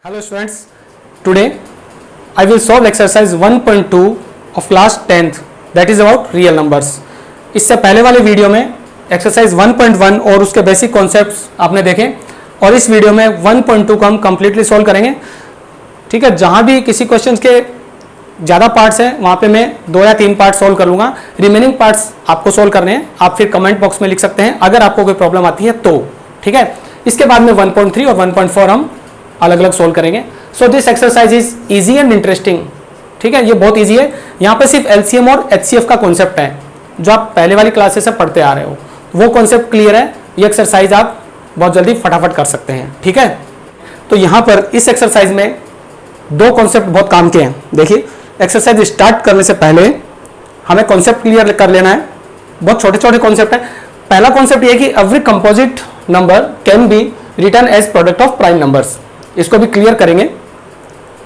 Hello students, today I will solve exercise 1.2 of class 10th that is about real numbers. इससे पहले वाले video में exercise 1.1 और उसके बेसिक कॉन्सेप्ट्स आपने देखे और इस वीडियो में 1.2 को हम कंप्लीटली सॉल्व करेंगे. ठीक है, जहाँ भी किसी क्वेश्चन के ज़्यादा पार्ट्स हैं वहाँ पे मैं 2 या 3 पार्ट सॉल्व कर लूँगा. रिमेनिंग पार्ट्स आपको सॉल्व करने हैं, आप फिर कमेंट बॉक्स में लिख सकते हैं अगर आपको कोई प्रॉब्लम आती है तो. ठीक है, इसके बाद में 1.3 और 1.4 हम अलग अलग सोल्व करेंगे. So this exercise is easy and interesting. ठीक है, ये बहुत इजी है. यहाँ पे सिर्फ एलसीएम और एचसीएफ का कॉन्सेप्ट है जो आप पहले वाली क्लासेस से पढ़ते आ रहे हो. वो कॉन्सेप्ट क्लियर है, ये एक्सरसाइज आप बहुत जल्दी फटाफट कर सकते हैं. ठीक है, तो यहाँ पर इस एक्सरसाइज में 2 कॉन्सेप्ट बहुत काम के हैं. देखिए, एक्सरसाइज स्टार्ट करने से पहले हमें कॉन्सेप्ट क्लियर कर लेना है. बहुत छोटे छोटे कॉन्सेप्ट है. पहला कॉन्सेप्ट ये है कि every composite number can be written as product of prime numbers. इसको भी क्लियर करेंगे.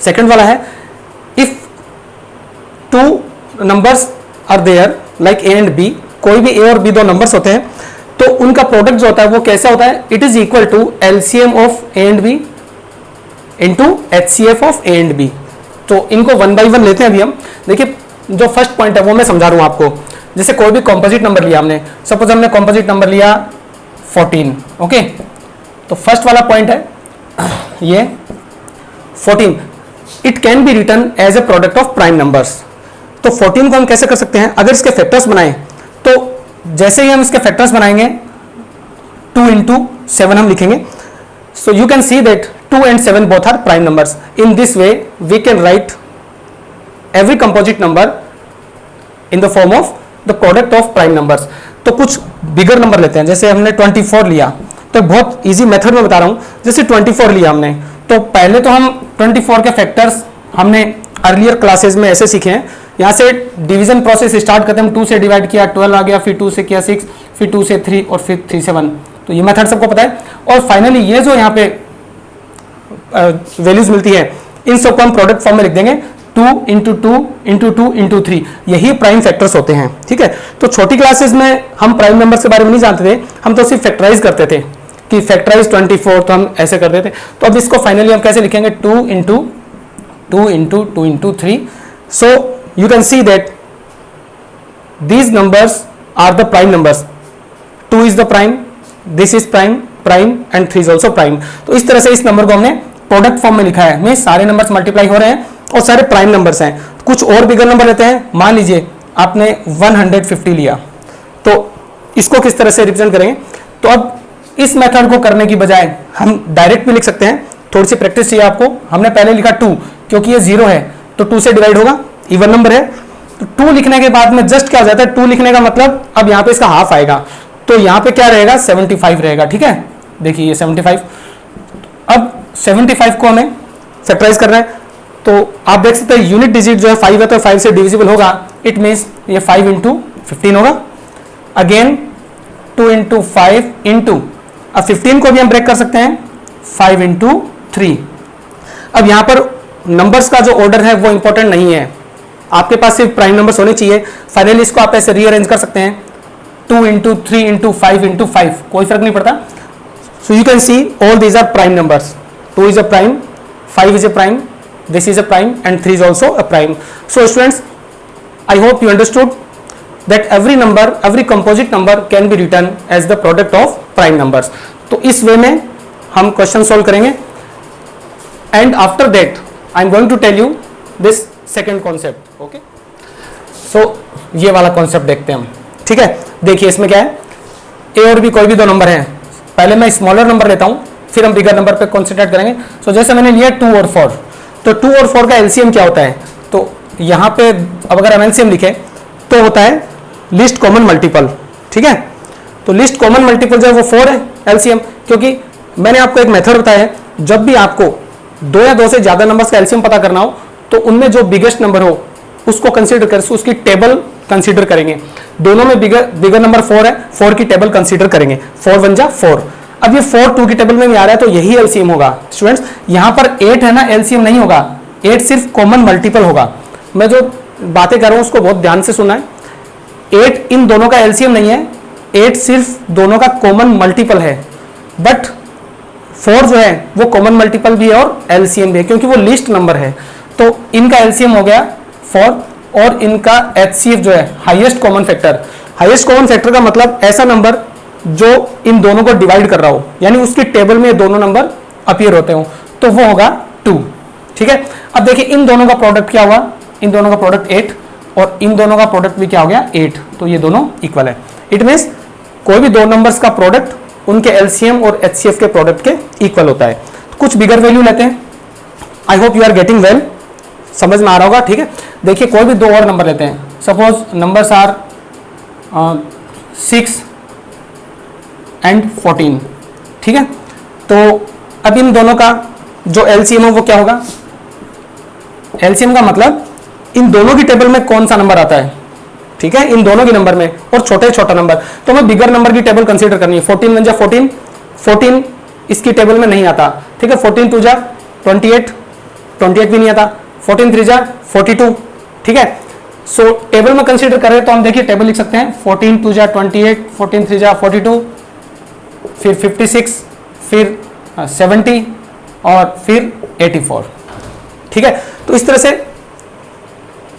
सेकंड वाला है if 2 numbers are there like A and B, कोई भी ए और बी 2 नंबर्स होते हैं तो उनका प्रोडक्ट जो होता है वो कैसा होता है, it is equal to LCM of A and B into HCF of A and B. तो इनको 1 बाई 1 लेते हैं अभी हम. देखिए, जो फर्स्ट पॉइंट है वो मैं समझा रहा हूं आपको. जैसे कोई भी कॉम्पोजिट नंबर लिया हमने, सपोज हमने कॉम्पोजिट नंबर लिया 14. ओके, तो फर्स्ट वाला पॉइंट है ये 14, it can be written as a product of prime numbers. तो 14 को हम कैसे कर सकते हैं, अगर इसके फैक्टर्स बनाएं तो जैसे ही हम इसके फैक्टर्स बनाएंगे 2 into 7 हम लिखेंगे. सो you can see that 2 and 7 both are prime numbers. In this way we can write every composite number in the form of the product of prime numbers. तो कुछ बिगर नंबर लेते हैं. जैसे हमने 24 लिया, तो बहुत इजी मेथड में बता रहा हूं. जैसे 24 लिया हमने, तो पहले तो हम 24 के फैक्टर्स हमने अर्लियर क्लासेस में ऐसे सीखे हैं. यहाँ से डिवीजन प्रोसेस स्टार्ट करते हैं, हम 2 से डिवाइड किया 12 आ गया, फिर 2 से किया 6, फिर 2 से 3 और फिर 3 से 1. तो ये मेथड सबको पता है. और फाइनली ये जो यहाँ पे वैल्यूज मिलती है इन सबको हम प्रोडक्ट फॉर्म में लिख देंगे. 2 into 2 into 2 into 3, यही प्राइम फैक्टर्स होते हैं. ठीक है, तो छोटी क्लासेस में हम प्राइम नंबर्स के बारे में नहीं जानते थे, हम तो सिर्फ फैक्टराइज करते थे कि फैक्टराइज 24 तो हम ऐसे करते थे. तो अब इसको फाइनली हम कैसे लिखेंगे, 2 into 2 into 2 into 3. So you can see that these numbers are the prime numbers. 2 is the prime, this is prime, prime and 3 is also prime. तो इस तरह से इस नंबर को हमने प्रोडक्ट फॉर्म में लिखा है. में सारे नंबर्स मल्टीप्लाई हो रहे हैं और सारे प्राइम नंबर्स हैं. कुछ और बिगर नंबर लेते हैं. मान लीजिए आपने 150 लिया, तो इसको किस तरह से रिप्रेजेंट करेंगे. तो अब इस मेथड को करने की बजाय हम डायरेक्ट भी लिख सकते हैं. थोड़ी सी प्रैक्टिस चाहिए आपको. हमने पहले लिखा 2, क्योंकि ये 0 है तो 2 से डिवाइड होगा, इवन नंबर है. तो 2 लिखने के बाद में जस्ट क्या हो जाता है, 2 लिखने का मतलब अब यहाँ पे इसका हाफ आएगा, तो यहाँ पे क्या रहेगा, 75 रहेगा. ठीक है, देखिए ये 75. अब 75 को हमें फैक्टराइज करना है. तो आप देख सकते हैं यूनिट डिजिट जो है 5 है, तो 5 से डिविजिबल होगा. इट मीन्स ये 5 into 15 होगा. अगेन 2 into 5 into, अब 15 को भी हम ब्रेक कर सकते हैं 5 into 3. अब यहाँ पर नंबर्स का जो ऑर्डर है वो इंपॉर्टेंट नहीं है, आपके पास सिर्फ प्राइम नंबर्स होने चाहिए. फाइनली इसको आप ऐसे रीअरेंज कर सकते हैं 2 into 3 into 5 into 5, कोई फर्क नहीं पड़ता. So you can see all these are prime numbers. 2 is a prime, 5 is a prime, this is a prime and 3 is also a prime. So students, I hope you understood that every number, every composite number can be written as the product of prime numbers. तो इस वे में हम question solve करेंगे. And after that I am going to tell you this second concept. Okay? So ये वाला concept देखते हैं हम. ठीक है, देखिए इसमें क्या है, ए और बी कोई भी 2 नंबर हैं. पहले मैं स्मॉलर नंबर लेता हूं, फिर हम बिगर नंबर पे कॉन्सेंट्रेट करेंगे. सो जैसे मैंने लिया 2 और 4, तो 2 और 4 का एलसीएम क्या होता है, तो यहाँ पे अब अगर हम एलसीएम लिखें तो होता है लिस्ट कॉमन मल्टीपल. ठीक है, तो लिस्ट कॉमन मल्टीपल जो है वो 4 है एलसीएम, क्योंकि मैंने आपको एक मेथड बताया है, जब भी आपको 2 या 2 से ज्यादा नंबर्स का एलसीएम पता करना हो तो उनमें जो बिगेस्ट नंबर हो उसको कंसीडर कर, उसकी टेबल कंसीडर करेंगे. दोनों में बिगर नंबर 4 है, 4 की टेबल कंसीडर करेंगे. 4 1 जा 4. अब ये 4 2 की टेबल में भी आ रहा है तो यही एलसीएम होगा. स्टूडेंट्स, यहाँ पर 8 है ना, एलसीएम नहीं होगा. 8 सिर्फ कॉमन मल्टीपल होगा. मैं जो बातें कर रहा हूँ उसको बहुत ध्यान से सुना है. 8 इन दोनों का एलसीएम नहीं है, 8 सिर्फ दोनों का कॉमन मल्टीपल है. बट 4 जो है वो कॉमन मल्टीपल भी है और एलसीएम भी है, क्योंकि वो लिस्ट नंबर है। तो इनका एलसीएम हो गया 4 और इनका एचसीएफ जो है highest common factor. Highest common factor का मतलब ऐसा नंबर जो इन दोनों को डिवाइड कर रहा हो, यानी उसकी टेबल में दोनों नंबर अपीयर होते हो, तो वो होगा 2। ठीक है, अब देखिए इन दोनों का प्रोडक्ट क्या हुआ, इन दोनों का प्रोडक्ट 8 और इन दोनों का प्रोडक्ट भी क्या हो गया 8, तो ये दोनों इक्वल है। इट मीन्स कोई भी दो नंबर्स का प्रोडक्ट उनके एलसीएम और एचसीएफ के प्रोडक्ट के इक्वल होता है। तो कुछ बिगर वैल्यू लेते हैं। I hope you are getting well, समझ में आ रहा होगा। ठीक है, देखिए कोई भी दो और नंबर लेते हैं। Suppose numbers are 6 and 14। ठीक है, तो अब इन दोनों का जो एलसीएम है वो क्या होगा, एलसीएम का मतलब इन दोनों की टेबल में कौन सा नंबर आता है। ठीक है, इन दोनों की नंबर में और छोटे छोटा नंबर, तो हमें बिगर नंबर की टेबल कंसीडर करनी है। 14 1 जा 14, 14 इसकी टेबल में नहीं आता। ठीक है, 14 2 जा 28, 28 भी नहीं आता। 14 3 जा 42। ठीक है, सो टेबल में कंसीडर करें तो हम देखिए टेबल लिख सकते हैं 14 2 जा 28, 14 3 जा 42, फिर 56, फिर 70 और फिर 84। ठीक है, तो इस तरह से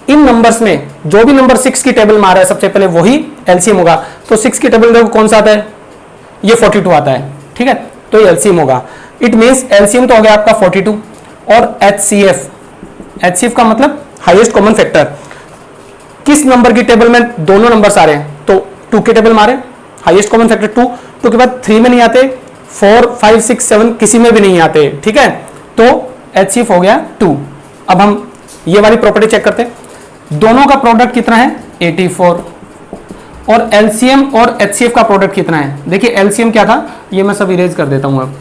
इन नंबर्स में जो भी नंबर 6 की टेबल में आ रहा है सबसे पहले वही एलसीएम होगा। तो 6 की टेबल देखो कौन सा आता है, ये 42 आता है। ठीक है, तो ये एलसीएम होगा। इट मींस एलसीएम तो हो गया आपका 42 और एचसीएफ, एचसीएफ का मतलब हाईएस्ट कॉमन फैक्टर। किस नंबर की टेबल में दोनों नंबर्स आ रहे हैं, तो 2 की टेबल में आ रहे हैं। हाईएस्ट कॉमन फैक्टर 2, 2 के बाद 3 में नहीं आते, 4 5 6 7 किसी में भी नहीं आते। ठीक है, तो एचसीएफ हो गया 2। अब हम ये वाली प्रॉपर्टी चेक करते हैं। दोनों का प्रोडक्ट कितना है 84 और एलसीएम और एचसीएफ का प्रोडक्ट कितना है। देखिए एलसीएम क्या था, ये मैं सब इरेज कर देता हूं अब।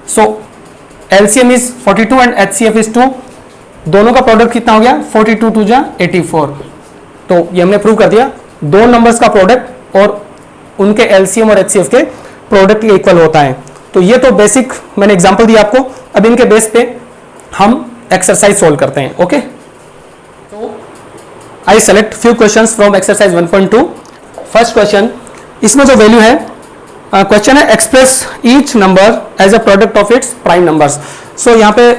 So LCM is 42 and HCF is 2। दोनों का प्रोडक्ट कितना हो गया 42 2 जा 84। तो ये हमने प्रूव कर दिया, दो नंबर्स का प्रोडक्ट और उनके एलसीएम और एचसीएफ के प्रोडक्ट के इक्वल होता है। तो ये तो बेसिक मैंने एग्जांपल दिया आपको। अब इनके बेस पे हम एक्सरसाइज सोल्व करते हैं। ओके, तो I select few questions from exercise 1.2। First question, इसमें जो वैल्यू है, क्वेश्चन है express each number as a product of its prime numbers. So यहाँ पे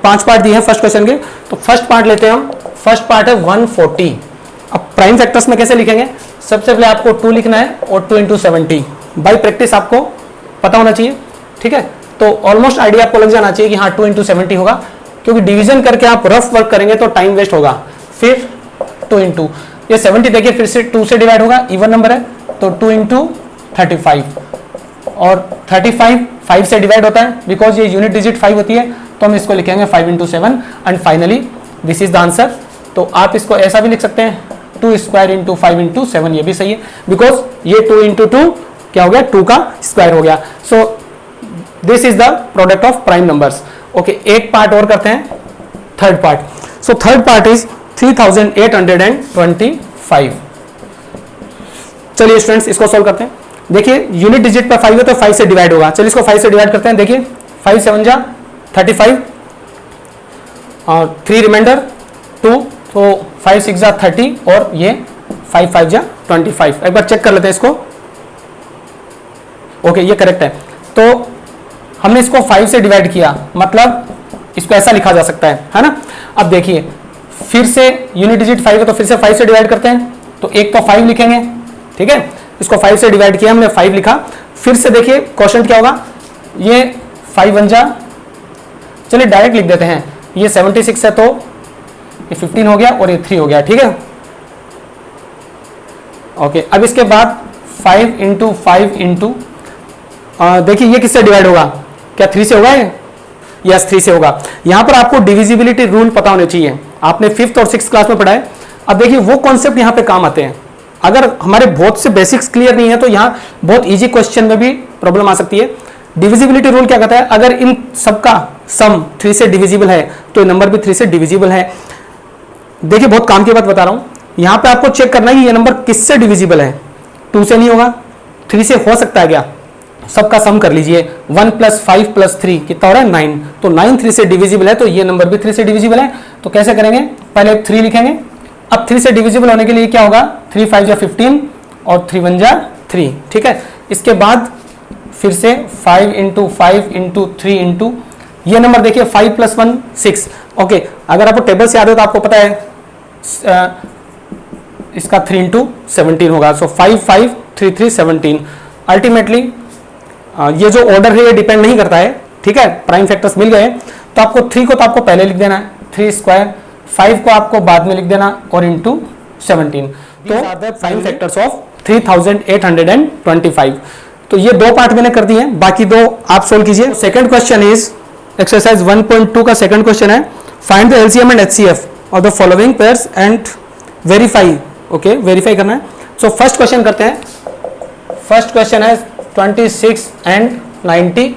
5 पार्ट दिए हैं फर्स्ट क्वेश्चन के। तो फर्स्ट पार्ट लेते हैं हम। फर्स्ट पार्ट है 140। अब प्राइम फैक्टर्स में कैसे लिखेंगे, सबसे पहले आपको 2 लिखना है और 2 × 70 बाई प्रैक्टिस आपको पता होना चाहिए। ठीक है, तो ऑलमोस्ट आइडिया आपको लग जाना चाहिए कि हाँ 2 × 70 होगा, क्योंकि डिवीजन करके आप रफ वर्क करेंगे तो टाइम वेस्ट होगा। फिर 2 × ये 70 देखिए फिर से 2 से डिवाइड होगा, इवन नंबर है, तो 2 × 35 और 35 5 से डिवाइड होता है, बिकॉज ये यूनिट डिजिट 5 होती है, तो हम इसको लिखेंगे 5 × 7 and finally this is the answer. तो आप इसको ऐसा भी लिख सकते हैं 2² × 5 × 7, ये भी सही है, बिकॉज ये 2 × 2 क्या हो गया 2 का स्क्वायर हो गया। So this is the product of prime numbers. Okay, एक पार्ट और करते हैं, third part. So third part is 3825। चलिए स्टूडेंट्स इसको सोल्व करते हैं। देखिए यूनिट डिजिट पर 5 है तो 5 से डिवाइड होगा। चलिए इसको 5 से डिवाइड करते हैं। देखिए 5 7 जा 35 और 3 रिमाइंडर 2, तो 5 6 जा 30 और ये 5 5 जा 25। एक बार चेक कर लेते हैं इसको। ओके, ये करेक्ट है। तो हमने इसको 5 से डिवाइड किया, मतलब इसको ऐसा लिखा जा सकता है ना। अब देखिए फिर से यूनिट डिजिट 5 है तो फिर से 5 से डिवाइड करते हैं, तो एक तो 5 लिखेंगे। ठीक है, इसको 5 से डिवाइड किया हमने, 5 लिखा। फिर से देखिए क्वोशंट क्या होगा, ये 5 1 जा, चलिए डायरेक्ट लिख देते हैं, ये 76 है तो ये 15 हो गया और ये 3 हो गया। ठीक है, ओके। अब इसके बाद 5 × 5 × देखिए ये किससे डिवाइड होगा, क्या 3 से होगा ये? यस 3 से होगा। यहां पर आपको डिविजिबिलिटी रूल पता होने चाहिए, आपने 5th और 6th क्लास में पढ़ा है। अब देखिए वो कॉन्सेप्ट यहां पे काम आते हैं। अगर हमारे बहुत से बेसिक्स क्लियर नहीं है तो यहाँ बहुत इजी क्वेश्चन में भी प्रॉब्लम आ सकती है। डिविजिबिलिटी रूल क्या कहता है, अगर इन सबका सम 3 से डिविजिबल है तो ये नंबर भी 3 से डिविजिबल है। देखिए बहुत काम की बात बता रहा हूं, यहाँ पे आपको चेक करना है कि ये नंबर किससे डिविजिबल है। 2 से नहीं होगा, 3 से हो सकता है क्या, सबका सम कर लीजिए। 1 + 5 + 3 कितना हो रहा है 9, तो 9 3 से डिविजिबल है, तो ये नंबर भी 3 से डिविजिबल है। तो कैसे करेंगे, पहले 3 लिखेंगे। अब 3 से डिविजिबल होने के लिए क्या होगा, 3 5 जा 15 और 3 1 जा 3। ठीक है, इसके बाद फिर से 5 इंटू 5 इंटू 3 इंटू, ये नंबर देखिए 5 + 1 6। ओके, अगर आपको टेबल से याद हो तो आपको पता है इसका 3 इंटू 17 होगा। सो 5 5 3 3 17। अल्टीमेटली ये जो ऑर्डर है ये डिपेंड नहीं करता है, ठीक है। प्राइम फैक्टर्स मिल गए तो आपको 3 को तो आपको पहले लिख देना है 3 स्क्वायर, 5 को आपको बाद में लिख देना और इंटू 17। तो प्राइम फैक्टर्स ऑफ 3825। तो ये दो पार्ट मैंने कर दिए हैं, बाकी दो आप सोल्व कीजिए। सेकंड क्वेश्चन इज एक्सरसाइज 1.2 का सेकंड क्वेश्चन है, find the LCM and HCF of the following pairs and verify. Okay, verify करना है। सो फर्स्ट क्वेश्चन करते हैं। फर्स्ट क्वेश्चन है 26 एंड 90,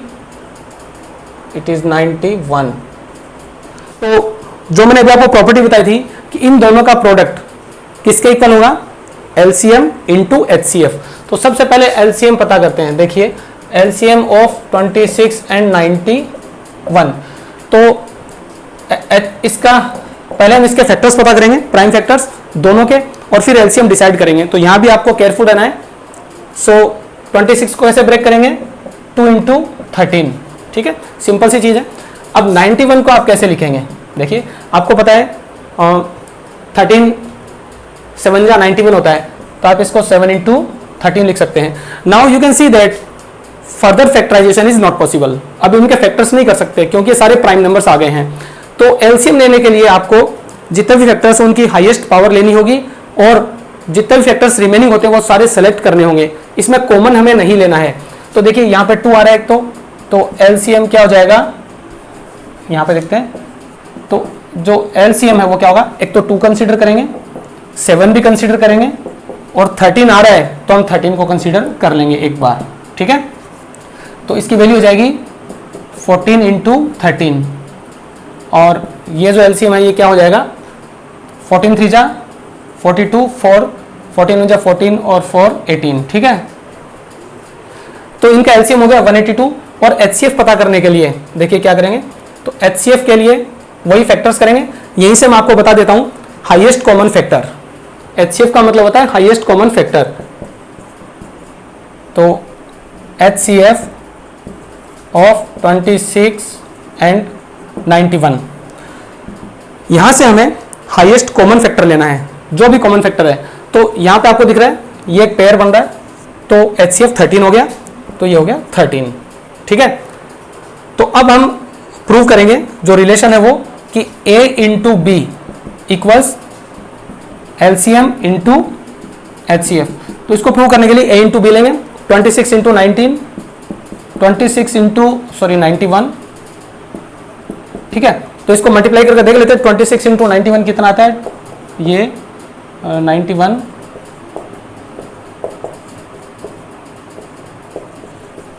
इट इज 91। तो जो मैंने अभी आपको प्रॉपर्टी बताई थी कि इन दोनों का प्रोडक्ट किसके इक्वल होगा, एलसीएम इंटू एचसीएफ। तो सबसे पहले एलसीएम पता करते हैं। देखिए एलसीएम ऑफ 26 एंड 91। तो इसका पहले हम इसके फैक्टर्स पता करेंगे, प्राइम फैक्टर्स दोनों के, और फिर एलसीएम डिसाइड करेंगे। तो यहां भी आपको केयरफुल रहना है। सो 26 को ऐसे ब्रेक करेंगे 2 इंटू 13, ठीक है, सिंपल सी चीज है। अब 91 को आप कैसे लिखेंगे, देखिए आपको पता है 13 7 या 91 होता है, तो आप इसको 7 इंटू 13 लिख सकते हैं। Now you can see that further factorisation is not possible. अब इनके फैक्टर्स नहीं कर सकते क्योंकि सारे प्राइम नंबर्स आ गए हैं। तो एलसीएम लेने के लिए आपको जितने भी फैक्टर्स उनकी हाईएस्ट पावर लेनी होगी और जितने भी फैक्टर्स रिमेनिंग होते हैं वो सारे सेलेक्ट करने होंगे। इसमें कॉमन हमें नहीं लेना है। तो देखिए यहाँ पे 2 आ रहा है एक, तो एलसीएम क्या हो जाएगा, यहाँ पे देखते हैं। तो जो एलसीएम है वो क्या होगा, एक तो 2 कंसीडर करेंगे, 7 भी कंसीडर करेंगे, और 13 आ रहा है तो हम 13 को कंसीडर कर लेंगे एक बार, ठीक है। तो इसकी वैल्यू हो जाएगी 14 इंटू 13, और ये जो एलसीएम है ये क्या हो जाएगा, 14 3 जा 42, 4 14 जा 14 और 4 18, ठीक है। तो इनका एलसीएम हो गया 182। और एचसीएफ पता करने के लिए देखिए क्या करेंगे, तो एचसीएफ के लिए वही फैक्टर्स करेंगे। यहीं से मैं आपको बता देता हूं, हाईएस्ट कॉमन फैक्टर, एचसीएफ का मतलब होता है हाईएस्ट कॉमन फैक्टर। तो एचसीएफ ऑफ 26 एंड 91, यहां से हमें हाईएस्ट कॉमन फैक्टर लेना है, जो भी कॉमन फैक्टर है। तो यहां पे आपको दिख रहा है ये एक पेयर बन रहा है, तो एचसीएफ 13 हो गया, तो ये हो गया 13, ठीक है। तो अब हम प्रूव करेंगे जो रिलेशन है वो कि A into B equals LCM into HCF. तो इसको प्रूव करने के लिए A इंटू बी लेंगे, 26 इंटू 19, 26 इंटू 91, ठीक है। तो इसको मल्टीप्लाई करके देख लेते हैं 26 इंटू 91 कितना आता है, ये 91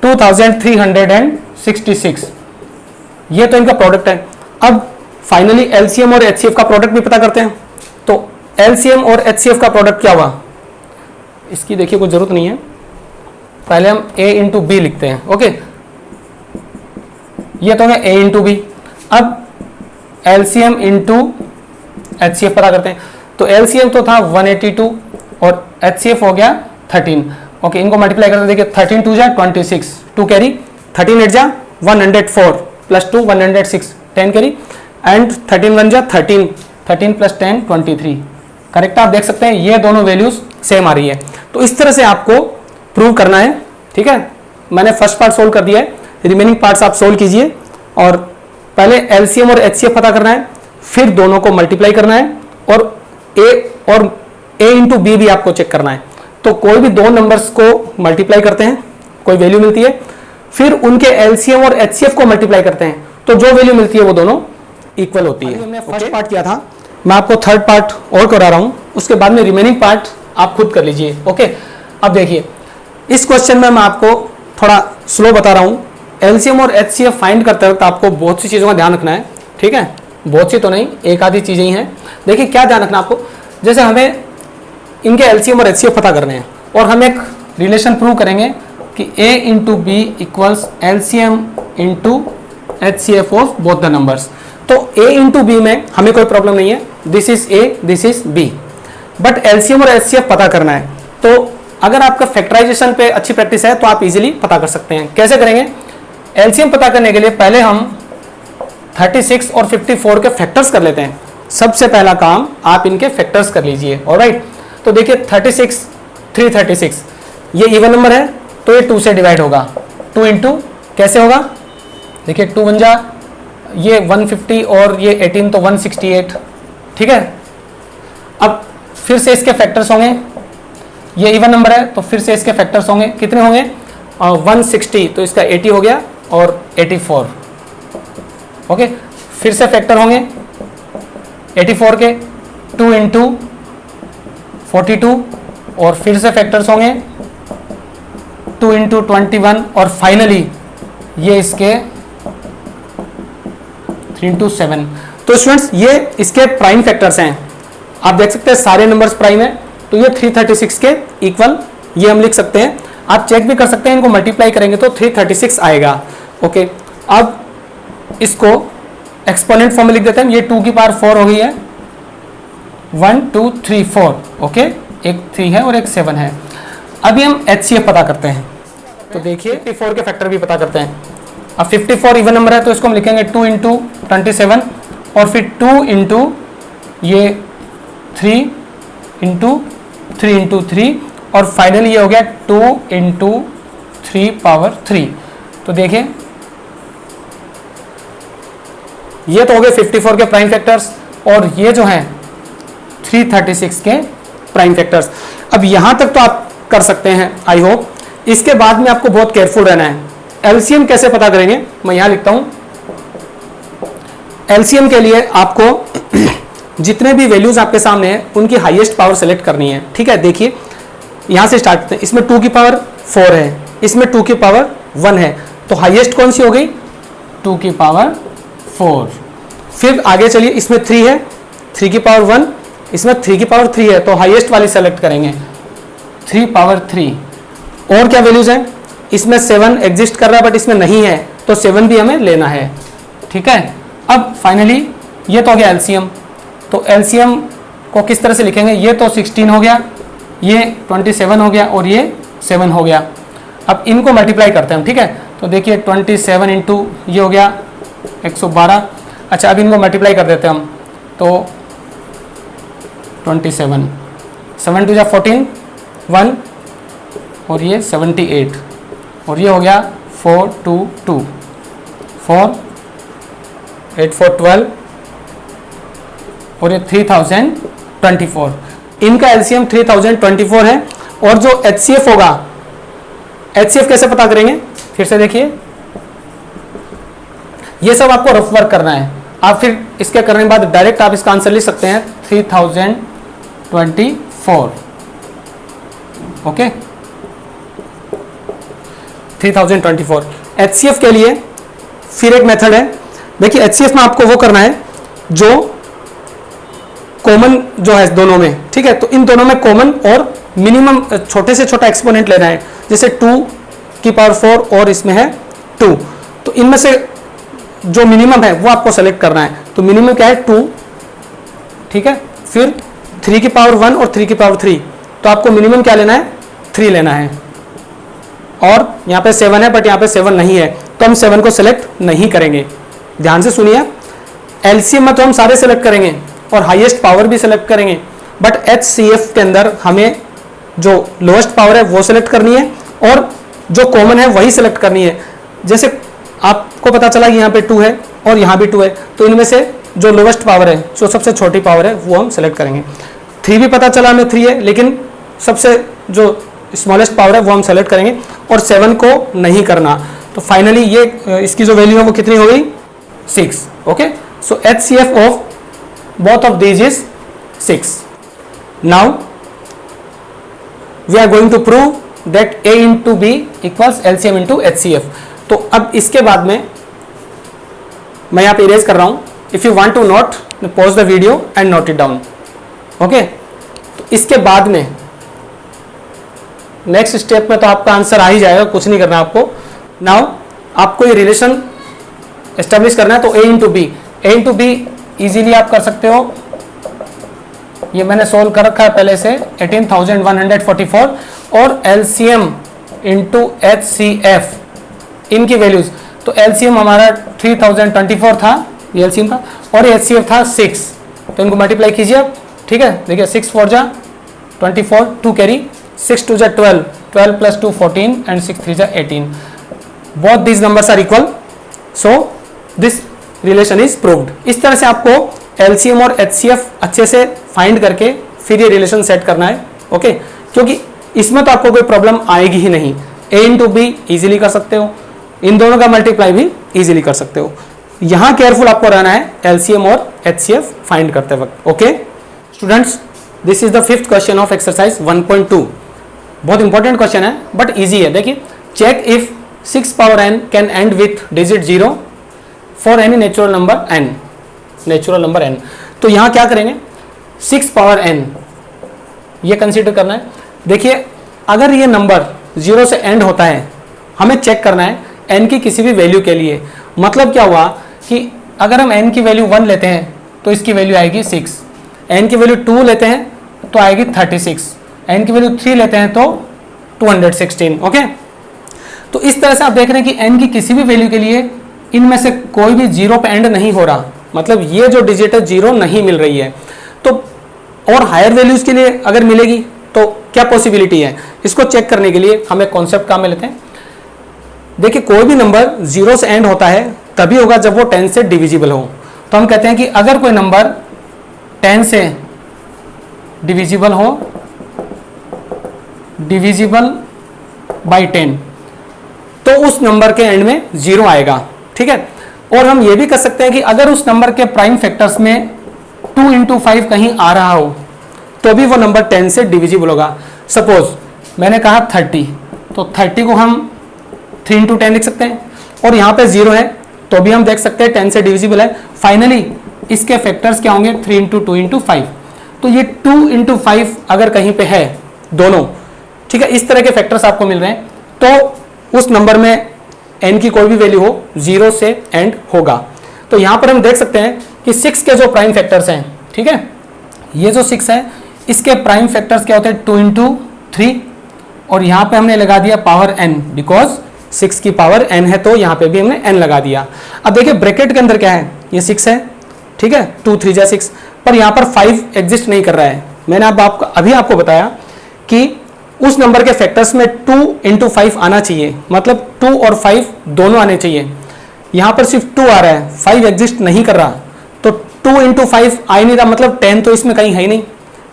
2366, ये तो इनका प्रोडक्ट है। अब फाइनली एलसीएम और एचसीएफ का प्रोडक्ट भी पता करते हैं। तो एलसीएम और एचसीएफ का प्रोडक्ट क्या हुआ, इसकी देखिए कोई जरूरत नहीं है, पहले हम A इंटू बी लिखते हैं। ओके, ये तो है A इंटू बी। अब एलसीएम इंटू एचसीएफ पता करते हैं। तो एलसीएम तो था 182 और एचसीएफ हो गया 13। ओके, इनको मल्टीप्लाई करते देखिए 13 2 जा 26, 2 कैरी, 13 8 जा 104 प्लस 2 106, 10 कैरी, एंड 13 1 जा 13, 13 प्लस 10 23। करेक्ट, आप देख सकते हैं ये दोनों वैल्यूज सेम आ रही है। तो इस तरह से आपको प्रूव करना है, ठीक है। मैंने फर्स्ट पार्ट सोल्व कर दिया है, रिमेनिंग पार्ट्स आप सोल्व कीजिए। और पहले एलसीएम और एचसीएफ पता करना है, फिर दोनों को मल्टीप्लाई करना है, और ए इंटू बी भी आपको चेक करना है। तो कोई भी दो नंबर्स को मल्टीप्लाई करते हैं, कोई वैल्यू मिलती है, फिर उनके एलसीएम और एचसीएफ को मल्टीप्लाई करते हैं, तो जो वैल्यू मिलती है वो दोनों इक्वल होती है। हमने फर्स्ट पार्ट किया था, मैं आपको थर्ड पार्ट और करा रहा हूं, उसके बाद में रिमेनिंग पार्ट आप खुद कर लीजिए। ओके, अब देखिए इस क्वेश्चन में मैं आपको थोड़ा स्लो बता रहा हूं। एलसीएम और एचसीएफ फाइंड करते वक्त आपको बहुत सी चीज़ों का ध्यान रखना है, ठीक है। बहुत सी तो नहीं, एक आधी चीज़ें ही हैं। देखिए क्या ध्यान रखना आपको, जैसे हमें इनके एलसीएम और एचसीएफ पता करने हैं, और हम एक रिलेशन प्रूव करेंगे कि A into B equals LCM into HCF of both the numbers. तो A इंटू बी में हमें कोई प्रॉब्लम नहीं है, this is A, this is B, but LCM और एचसीएफ पता करना है। तो अगर आपका फैक्टराइजेशन पे अच्छी प्रैक्टिस है तो आप इजीली पता कर सकते हैं। कैसे करेंगे? एलसीएम पता करने के लिए पहले हम 36 और 54 के फैक्टर्स कर लेते हैं। सबसे पहला काम आप इनके फैक्टर्स कर लीजिए। ऑलराइट, तो देखिए 36 336 ये इवन नंबर है तो ये 2 से डिवाइड होगा। 2 इंटू कैसे होगा? देखिए 2 1 जा ये 150 और ये 18 तो 168, ठीक है। अब फिर से इसके फैक्टर्स होंगे, ये इवन नंबर है तो फिर से इसके फैक्टर्स होंगे, कितने होंगे? 160 तो इसका 80 हो गया और 84, ओके। फिर से फैक्टर होंगे 84 के, 2 इंटू 42 और फिर से फैक्टर्स होंगे 2 इंटू 21 और फाइनली ये इसके 3 इंटू 7। तो स्टूडेंट्स ये इसके प्राइम फैक्टर्स हैं। आप देख सकते हैं सारे नंबर्स प्राइम है, तो ये 336 के इक्वल ये हम लिख सकते हैं। आप चेक भी कर सकते हैं, इनको मल्टीप्लाई करेंगे तो 336 आएगा, ओके। अब इसको एक्सपोनेंट फॉर्म में लिख देते हैं। ये 2 की पावर 4 हो गई है, 1 2 3 4, ओके। एक 3 है और एक 7 है। अभी हम HCF पता करते हैं, तो देखिए 54 के फैक्टर भी पता करते हैं। अब 54 इवन नंबर है तो इसको हम लिखेंगे 2 इंटू 27 और फिर 2 इंटू ये 3 इंटू 3 इंटू 3 और फाइनली ये हो गया 2 इंटू 3 पावर 3। तो देखिए ये तो हो गए 54 के प्राइम फैक्टर्स और ये जो हैं 336 के प्राइम फैक्टर्स। अब यहां तक तो आप कर सकते हैं, आई होप। इसके बाद में आपको बहुत केयरफुल रहना है। एलसीएम कैसे पता करेंगे? मैं यहां लिखता हूं। एलसीएम के लिए आपको जितने भी वैल्यूज आपके सामने हैं उनकी हाईएस्ट पावर सेलेक्ट करनी है, ठीक है। देखिए यहां से स्टार्ट करते हैं। इसमें 2 की पावर 4 है, इसमें 2 की पावर 1 है, तो हाईएस्ट कौन सी हो गई? 2 की पावर 4। फिर आगे चलिए, इसमें 3 है, 3 की पावर 1, इसमें 3 की पावर 3 है, तो हाईएस्ट वाली सेलेक्ट करेंगे 3 पावर 3। और क्या वैल्यूज हैं? इसमें 7 एग्जिस्ट कर रहा है बट इसमें नहीं है, तो 7 भी हमें लेना है, ठीक है। अब फाइनली ये तो हो गया एलसीएम। तो एलसीएम को किस तरह से लिखेंगे? ये तो 16 हो गया, ये 27 हो गया और ये 7 हो गया। अब इनको मल्टीप्लाई करते हैं हम, ठीक है। तो देखिए 27 इंटू ये हो गया 112। अच्छा, अब इनको मल्टीप्लाई कर देते हैं हम, तो 27 7 2 14 1 और ये 78 और ये हो गया 4 2 2 4 8 4 12 और ये 3024। इनका एलसीएम 3024 है। और जो HCF होगा, HCF कैसे पता करेंगे? फिर से देखिए, ये सब आपको रफ वर्क करना है। आप फिर इसके करने के बाद डायरेक्ट आप इसका आंसर लिख सकते हैं 3024, ओके। 3024। HCF के लिए फिर एक मेथड है। देखिए HCF में आपको वो करना है जो कॉमन जो है दोनों में, ठीक है। तो इन दोनों में कॉमन और मिनिमम छोटे से छोटा एक्सपोनेंट लेना है। जैसे 2 की पावर 4 और इसमें है 2, तो इनमें से जो मिनिमम है वो आपको सेलेक्ट करना है। तो मिनिमम क्या है? 2, ठीक है। फिर 3 की पावर 1 और 3 की पावर 3, तो आपको मिनिमम क्या लेना है? 3 लेना है। और यहाँ पे 7 है बट यहाँ पे 7 नहीं है, तो हम 7 को सेलेक्ट नहीं करेंगे। ध्यान से सुनिए, एलसीएम में तो हम सारे सेलेक्ट करेंगे और हाईएस्ट पावर भी सेलेक्ट करेंगे, बट HCF के अंदर हमें जो लोएस्ट पावर है वो सेलेक्ट करनी है और जो कॉमन है वही सेलेक्ट करनी है। जैसे आपको पता चला कि यहाँ पे 2 है और यहाँ भी 2 है, तो इनमें से जो लोएस्ट पावर है, जो सबसे छोटी पावर है, वो हम सेलेक्ट करेंगे। 3 भी पता चला हमें 3 है, लेकिन सबसे जो स्मॉलेस्ट पावर है वो हम सेलेक्ट करेंगे और 7 को नहीं करना। तो फाइनली ये इसकी जो वैल्यू है वो कितनी हो गई? 6, okay. So HCF of both of these is 6. Now we are going to prove that A into B equals LCM into HCF. तो अब इसके बाद में मैं यहाँ पे इरेज कर रहा हूँ। If you want to note, pause the video and note it down. Okay? तो इसके बाद में नेक्स्ट स्टेप में तो आपका आंसर आ ही जाएगा, कुछ नहीं करना आपको। नाउ आपको ये रिलेशन एस्टेब्लिश करना है, तो A into B इजीली आप कर सकते हो। ये मैंने सोल्व कर रखा है पहले से 18,144 और एलसीएम इंटू HCF इनकी वैल्यूज, तो एलसीएम हमारा 3024 था ये एलसीएम था और HCF था 6, तो इनको मल्टीप्लाई कीजिए आप, ठीक है। देखिए 6 4 जा 24, 2 कैरी, 6 2 जा 12, 12 प्लस 2 14 एंड 6 3 जा 18, both these numbers are equal, so this relation is proved. इस तरह से आपको एलसीएम और HCF अच्छे से फाइंड करके फिर ये रिलेशन सेट करना है, ओके, क्योंकि इसमें तो आपको कोई प्रॉब्लम आएगी ही नहीं। A इंटू बी ईजिली कर सकते हो, इन दोनों का मल्टीप्लाई भी इजीली कर सकते हो। यहां केयरफुल आपको रहना है एलसीएम और HCF फाइंड करते वक्त, okay students. This is the 5th question of exercise 1.2। बहुत इंपॉर्टेंट क्वेश्चन है बट इजी है। देखिए, check if 6 power n can end with digit 0 for any natural number n, natural number n। तो यहां क्या करेंगे, 6 पावर n ये consider करना है। देखिए, अगर ये नंबर 0 से एंड होता है, हमें चेक करना है n की किसी भी वैल्यू के लिए। मतलब क्या हुआ कि अगर हम n की वैल्यू 1 लेते हैं तो इसकी वैल्यू आएगी 6, n की वैल्यू 2 लेते हैं तो आएगी 36, n की वैल्यू 3 लेते हैं तो 216, ओके। तो इस तरह से आप देख रहे हैं कि n की किसी भी वैल्यू के लिए इनमें से कोई भी 0 पे एंड नहीं हो रहा, मतलब ये जो डिजिट है 0 नहीं मिल रही है। तो और हायर वैल्यूज के लिए अगर मिलेगी तो क्या पॉसिबिलिटी है, इसको चेक करने के लिए हम एक कॉन्सेप्ट काम में लेते हैं। देखिए, कोई भी नंबर 0 से एंड होता है तभी होगा जब वो 10 से डिविजिबल हो। तो हम कहते हैं कि अगर कोई नंबर 10 से डिविजिबल हो, डिविजिबल बाय 10, तो उस नंबर के एंड में 0 आएगा, ठीक है। और हम ये भी कर सकते हैं कि अगर उस नंबर के प्राइम फैक्टर्स में 2 इंटू 5 कहीं आ रहा हो तो भी वो नंबर 10 से डिविजिबल होगा। सपोज मैंने कहा 30, तो 30 को हम 3 इंटू 10 लिख सकते हैं, और यहाँ पे 0 है तो भी हम देख सकते हैं 10 से डिविजिबल है। फाइनली इसके फैक्टर्स क्या होंगे, 3 इंटू 2 इंटू 5। तो ये 2 इंटू 5 अगर कहीं पे है दोनों, ठीक है, इस तरह के फैक्टर्स आपको मिल रहे हैं, तो उस नंबर में n की कोई भी वैल्यू हो 0 से एंड होगा। तो यहाँ पर हम देख सकते हैं कि 6 के जो प्राइम फैक्टर्स हैं, ठीक है, ये जो 6 है इसके प्राइम फैक्टर्स क्या होते हैं, 2 इंटू 3, और यहाँ पे हमने लगा दिया पावर n, बिकॉज 6 की पावर n है तो यहाँ पे भी हमने n लगा दिया। अब देखिए ब्रैकेट के अंदर क्या है, ये 6 है, ठीक है, 2 3 जा 6, पर यहाँ पर 5 एग्जिस्ट नहीं कर रहा है। मैंने अभी आपको बताया कि उस नंबर के फैक्टर्स में 2 इंटू 5 आना चाहिए, मतलब 2 और 5 दोनों आने चाहिए। यहाँ पर सिर्फ 2 आ रहा है, 5 एग्जिस्ट नहीं कर रहा, तो 2 इंटू 5 आ ही नहीं रहा, मतलब 10 तो इसमें कहीं है ही नहीं।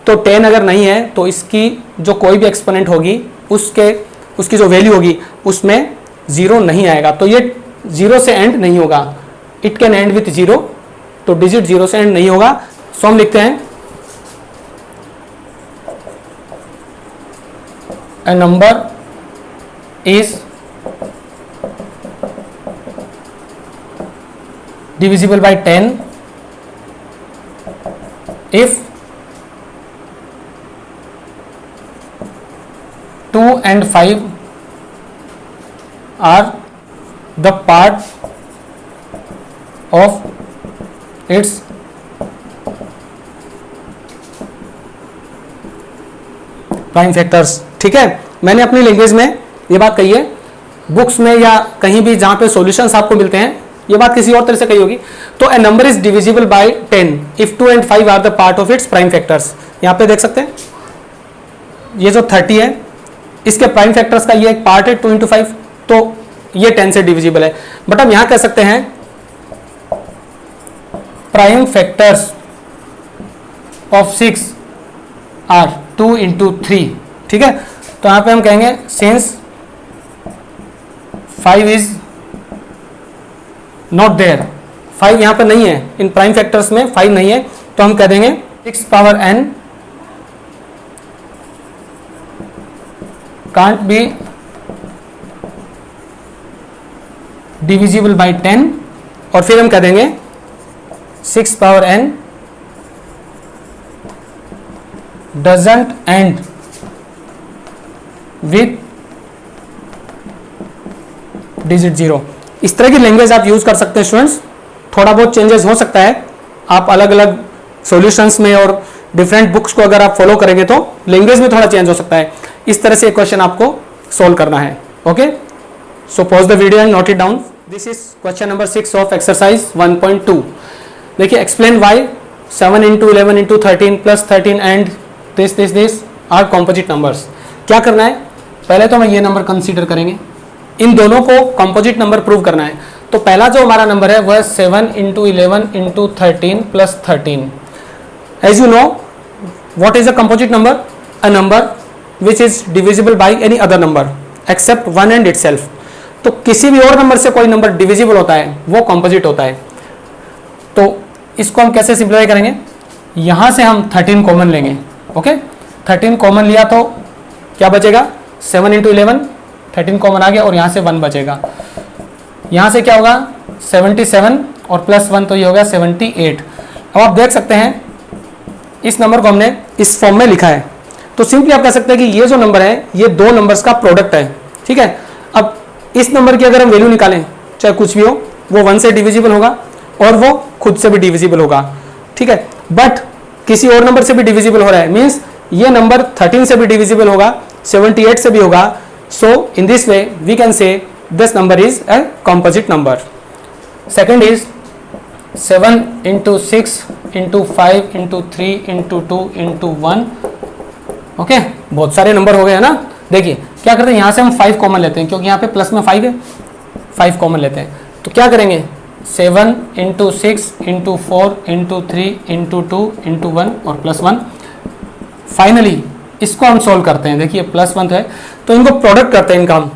तो 10 अगर नहीं है तो इसकी जो कोई भी एक्सपोनेंट होगी उसकी जो वैल्यू होगी उसमें 0 नहीं आएगा, तो ये 0 से एंड नहीं होगा। इट कैन एंड विथ 0, तो डिजिट 0 से एंड नहीं होगा। सो हम लिखते हैं a number is divisible by 10 if 2 and 5 are the part of its prime factors. ठीक है, मैंने अपनी लैंग्वेज में ये बात कही है, बुक्स में या कहीं भी जहां पे सॉल्यूशंस आपको मिलते हैं ये बात किसी और तरह से कही होगी। तो a number is divisible by 10 if 2 and 5 are the part of its prime factors. यहां पे देख सकते हैं ये जो 30 है इसके प्राइम फैक्टर्स का ये एक पार्ट है 2 into 5, तो ये 10 से डिविजिबल है। बट हम यहां कह सकते हैं prime factors of 6 are 2 into 3। ठीक है, तो यहां पे हम कहेंगे सिंस 5 इज नॉट देयर, 5 यहां पे नहीं है, इन प्राइम फैक्टर्स में 5 नहीं है, तो हम कह देंगे 6 power n can't be divisible by 10, और फिर हम कह देंगे 6 power n doesn't end with digit 0। इस तरह की लैंग्वेज आप यूज कर सकते हैं स्टूडेंट्स। थोड़ा बहुत चेंजेस हो सकता है, आप अलग अलग सॉल्यूशंस में और डिफरेंट बुक्स को अगर आप फॉलो करेंगे तो लैंग्वेज में थोड़ा चेंज हो सकता है। इस तरह से क्वेश्चन आपको सोल्व करना है। Okay, so pause the video and note it down. This is question number 6 of exercise 1.2। देखिए, explain why 7 into 11 into 13 plus 13 and this are composite numbers. क्या करना है, पहले तो हम ये नंबर कंसीडर करेंगे, इन दोनों को कॉम्पोजिट नंबर प्रूव करना है। तो पहला जो हमारा नंबर है वह है 7 into 11 into 13 plus 13। As you know what is a composite number? A number which is divisible by any other number except 1 and itself। तो किसी भी और नंबर से कोई नंबर डिविजिबल होता है वो कॉम्पोजिट होता है। तो इसको हम कैसे सिंप्लीफाई करेंगे, यहां से हम 13 कॉमन लेंगे। ओके, 13 कॉमन लिया तो क्या बचेगा, 7 into 11, 13 कॉमन आ गया और यहां से 1 बचेगा। यहां से क्या होगा 77 और प्लस 1 तो ये होगा 78। अब आप देख सकते हैं इस नंबर को हमने इस फॉर्म में लिखा है। तो सिंपली आप कह सकते हैं कि ये जो नंबर है ये दो नंबर्स का प्रोडक्ट है। ठीक है, अब इस नंबर की अगर हम वैल्यू निकालें, चाहे कुछ भी हो, वो 1 से डिविजिबल होगा और वो खुद से भी डिविजिबल होगा। ठीक है, बट किसी और नंबर से भी डिविजिबल हो रहा है, मीन्स ये नंबर 13 से भी डिविजिबल होगा, 78 से भी होगा। So in this way we can say this number is a composite number. Second is 7 into 6 into 5 into 3 into 2 into 1। Okay, बहुत सारे नंबर हो गए है ना। देखिए क्या करते हैं, यहां से हम 5 कॉमन लेते हैं क्योंकि यहाँ पे प्लस में 5 है, 5 कॉमन लेते हैं। तो क्या करेंगे 7 into 6 into 4 into 3 into 2 into 1 और प्लस 1। फाइनली इसको हम सोल्व करते हैं। देखिए प्लस 1 है तो इनको प्रोडक्ट करते हैं इनका हम।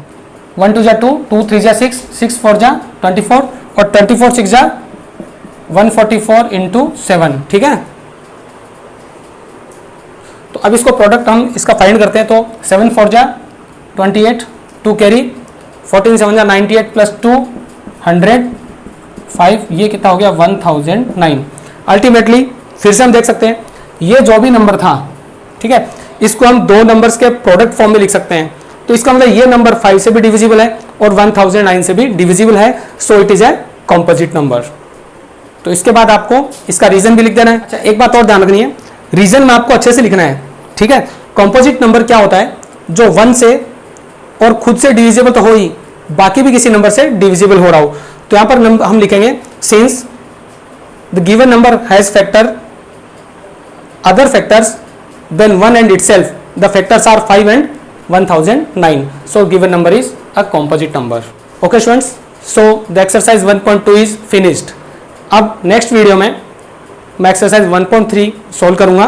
1 2 जा 2, 2 3 जा 6, 6 4 जा 24 और 24 6 जा 144 into 7। ठीक है, तो अब इसको प्रोडक्ट हम इसका फाइंड करते हैं। तो 7 4 जा 28, 2 कैरी, 14 7 जा 98 प्लस 2 105, ये कितना हो गया 1009। अल्टीमेटली फिर से हम देख सकते हैं ये जो भी नंबर था, ठीक है, इसको हम दो नंबर्स के प्रोडक्ट फॉर्म में लिख सकते हैं। तो इसका मतलब ये नंबर 5 से भी डिविजिबल है और 1009 से भी डिविजिबल है। So it is a composite number. तो इसके बाद आपको इसका रीजन भी लिख देना है। अच्छा, एक बात और ध्यान रखनी है, रीजन में आपको अच्छे से लिखना है। ठीक है, कॉम्पोजिट नंबर क्या होता है, जो 1 से और खुद से डिविजिबल तो हो ही, बाकी भी किसी नंबर से डिविजिबल हो रहा हो। तो यहां पर हम लिखेंगे since the given number has factor other factors than 1 and itself, the factors are 5 and 1009, so given number is a composite number. Okay students, so the exercise 1.2 is finished. अब नेक्स्ट वीडियो में मैं exercise 1.3 solve करूंगा।